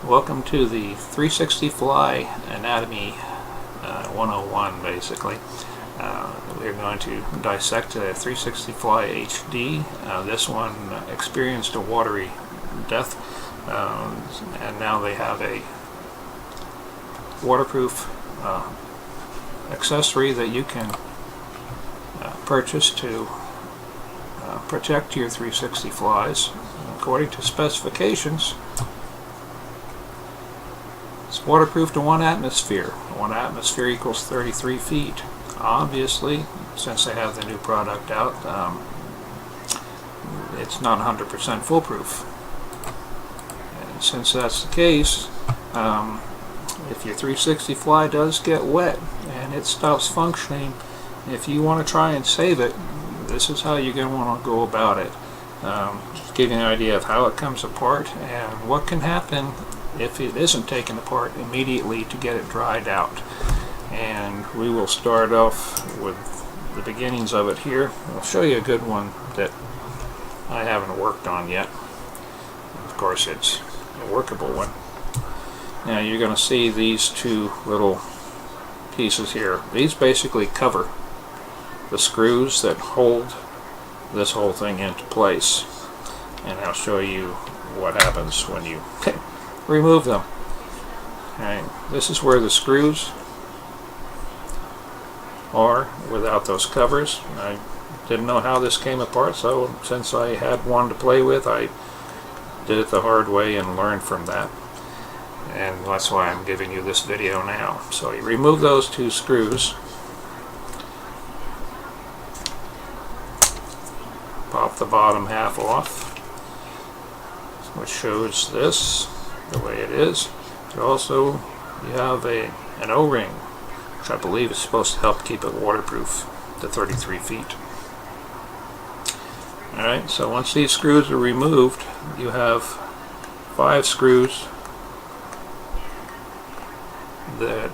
Welcome to the 360 Fly Anatomy 101 basically. We're going to dissect a 360 Fly HD. This one experienced a watery death, and now they have a waterproof accessory that you can purchase to protect your 360 flies. According to specifications, it's waterproof to 1 atmosphere. 1 atmosphere equals 33 feet. Obviously, since they have the new product out, it's not 100% foolproof. And since that's the case, if your 360 fly does get wet and it stops functioning, if you want to try and save it, this is how you're going to want to go about it. Just give you an idea of how it comes apart and what can happen if it isn't taken apart immediately to get it dried out. And we will start off with the beginnings of it here. I'll show you a good one that I haven't worked on yet. Of course, it's a workable one. Now you're going to see these two little pieces here. These basically cover the screws that hold this whole thing into place, and I'll show you what happens when you remove them. Okay, this is where the screws are without those covers. I didn't know how this came apart, so since I had one to play with, I did it the hard way and learned from that, and that's why I'm giving you this video now. So you remove those two screws, pop the bottom half off, which shows this the way it is. But also you have an O-ring, which I believe is supposed to help keep it waterproof to 33 feet. Alright, so once these screws are removed, you have 5 screws that,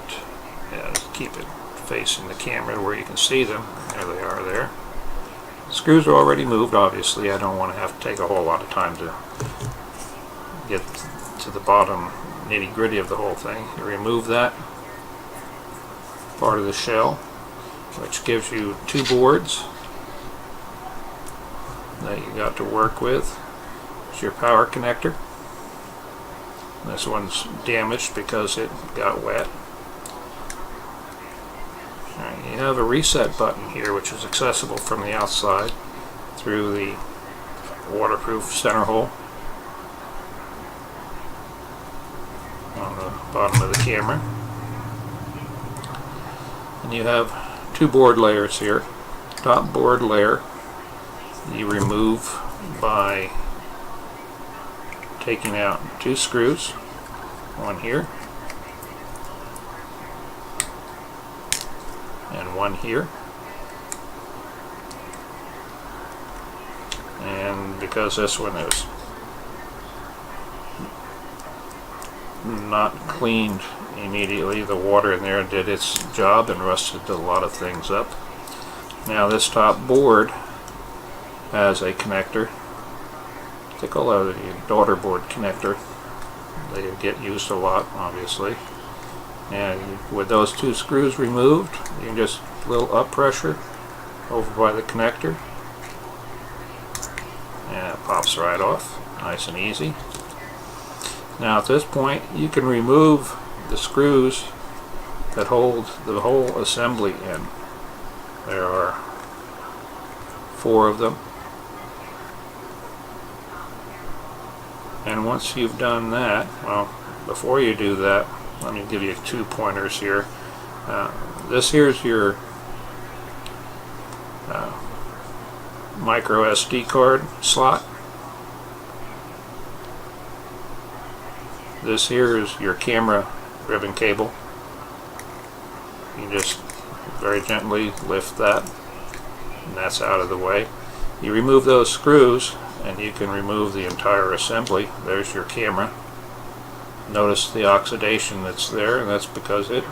keep it facing the camera where you can see them. There they are there. Screws are already moved, obviously. I don't want to have to take a whole lot of time to get to the bottom nitty-gritty of the whole thing. You remove that part of the shell, which gives you 2 boards that you got to work with. It's your power connector. This one's damaged because it got wet. You have a reset button here, which is accessible from the outside through the waterproof center hole on the bottom of the camera. And you have 2 board layers here. Top board layer you remove by taking out 2 screws, one here and one here, and because this one is not cleaned immediately, the water in there did its job and rusted a lot of things up. Now this top board has a connector. They call it a daughter board connector. They get used a lot, obviously. And with those 2 screws removed, you can just a little up pressure over by the connector, and it pops right off, nice and easy. Now at this point, you can remove the screws that hold the whole assembly in. There are 4 of them. And once you've done that, well, before you do that, let me give you 2 pointers here. This here's your micro SD card slot. This here is your camera ribbon cable. You just very gently lift that, and that's out of the way. You remove those screws and you can remove the entire assembly. There's your camera. Notice the oxidation that's there, and that's because it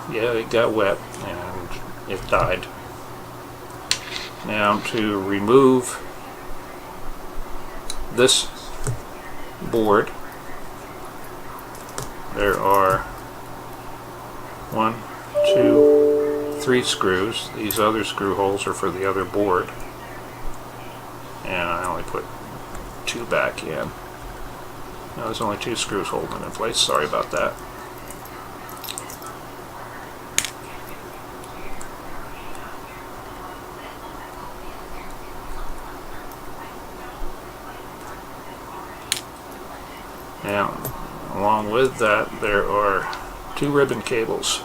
got wet and it died. Now to remove this board, there are 1, 2, 3 screws. These other screw holes are for the other board, and I only put 2 back in. Now there's only 2 screws holding it in place. Sorry about that. Now, along with that, there are 2 ribbon cables,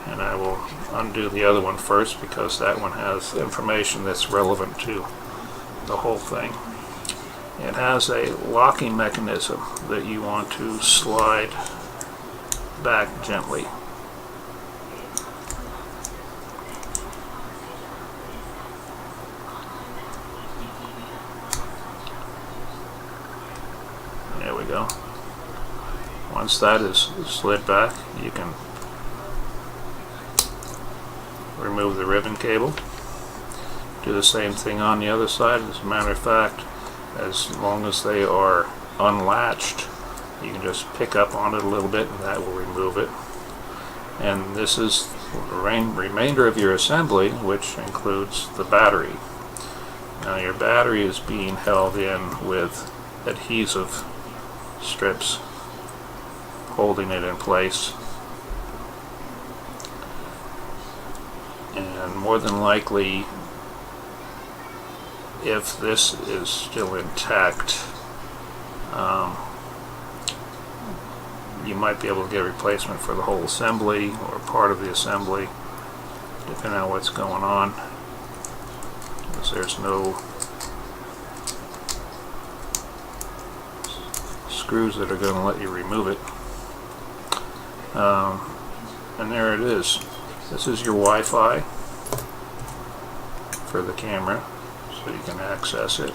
and I will undo the other one first because that one has information that's relevant to the whole thing. It has a locking mechanism that you want to slide back gently. There we go. Once that is slid back, you can remove the ribbon cable. Do the same thing on the other side. As a matter of fact, as long as they are unlatched, you can just pick up on it a little bit and that will remove it. And this is the remainder of your assembly, which includes the battery. Now your battery is being held in with adhesive strips holding it in place, and more than likely, if this is still intact, you might be able to get a replacement for the whole assembly or part of the assembly, depending on what's going on, because there's no screws that are going to let you remove it. And there it is. This is your Wi-Fi for the camera, so you can access it.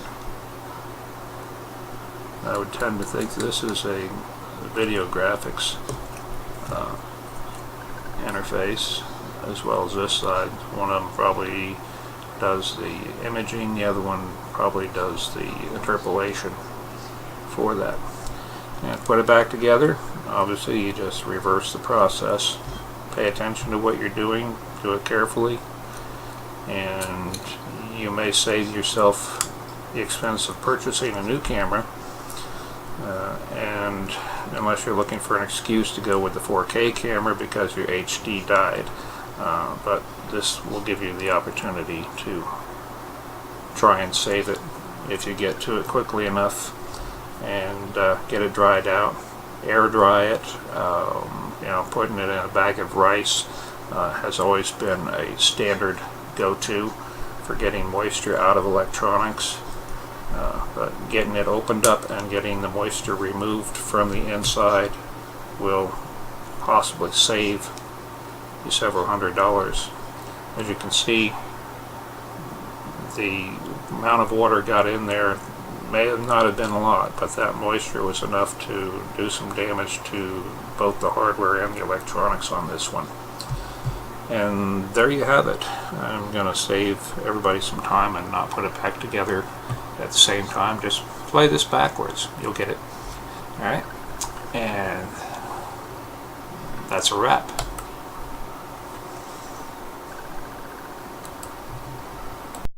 I would tend to think this is a video graphics interface, as well as this side. One of them probably does the imaging, the other one probably does the interpolation for that. And put it back together. Obviously you just reverse the process. Pay attention to what you're doing, do it carefully, and you may save yourself the expense of purchasing a new camera, and unless you're looking for an excuse to go with the 4K camera because your HD died, but this will give you the opportunity to try and save it if you get to it quickly enough and get it dried out. Air dry it. Putting it in a bag of rice has always been a standard go-to for getting moisture out of electronics, but getting it opened up and getting the moisture removed from the inside will possibly save you several $100s. As you can see, the amount of water got in there may not have been a lot, but that moisture was enough to do some damage to both the hardware and the electronics on this one. And there you have it. I'm going to save everybody some time and not put it back together at the same time. Just play this backwards. You'll get it. Alright? And that's a wrap.